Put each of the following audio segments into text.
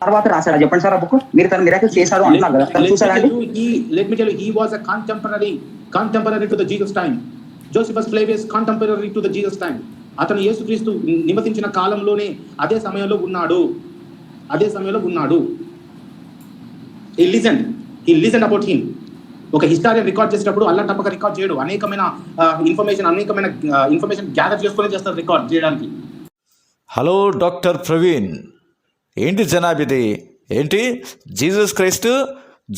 తర్వాత రాశాడా చెప్పండి సార్ ఆ బుక్? మీరు తన మిరాకిల్స్ చేశారు అంటున్నారు కదా, తను చూసాడా అండి? Let me tell you, he was a contemporary to the Jesus time. Josephus Flavius contemporary to the Jesus time. అతను యేసుక్రీస్తు నివసించిన కాలంలోనే అదే సమయంలో ఉన్నాడు. He listened about him. ఒక హిస్టారియన్ రికార్డ్ చేసేటప్పుడు అల్లా తప్పక రికార్డ్ చేయడు, అనేకమైన ఇన్ఫర్మేషన్ గ్యాదర్ చేసుకుని చేస్తారు రికార్డ్ చేయడానికి. హలో డాక్టర్ ప్రవీణ్, ఏంటి జనాబిది? ఏంటి జీసస్ క్రైస్ట్,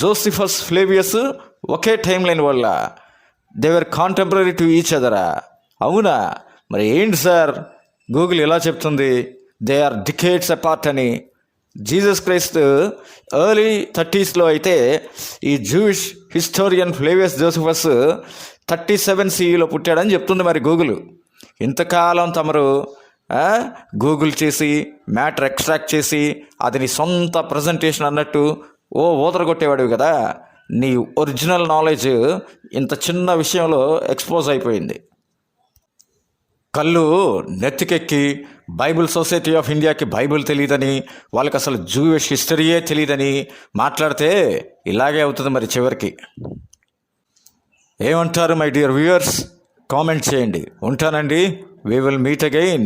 జోసిఫస్ ఫ్లేవియస్ ఒకే టైం లైన్ వల్ల దేవర్ కాంటెంపరీ టు ఈచ్ అదరా? అవునా? మరి ఏంటి సార్ గూగుల్ ఎలా చెప్తుంది దే ఆర్ డికేడ్స్ అపార్ట్ అని? జీసస్ క్రైస్ట్ ఎర్లీ 30s అయితే ఈ జూయిష్ హిస్టోరియన్ ఫ్లేవియస్ జోసిఫస్ 37 CEలో పుట్టాడని చెప్తుంది మరి గూగుల్. ఇంతకాలం తమరు గూగుల్ చేసి మ్యాటర్ ఎక్స్ట్రాక్ట్ చేసి అది నీ సొంత ప్రజెంటేషన్ అన్నట్టు ఊదరగొట్టేవాడివి కదా. నీ ఒరిజినల్ నాలెడ్జ్ ఇంత చిన్న విషయంలో ఎక్స్పోజ్ అయిపోయింది. కళ్ళు నెత్తికెక్కి బైబిల్ సొసైటీ ఆఫ్ ఇండియాకి బైబిల్ తెలియదని, వాళ్ళకి అసలు జూయిష్ హిస్టరీయే తెలియదని మాట్లాడితే ఇలాగే అవుతుంది మరి చివరికి. ఏమంటారు మై డియర్ వ్యూయర్స్? కామెంట్ చేయండి. ఉంటానండి. We will meet again.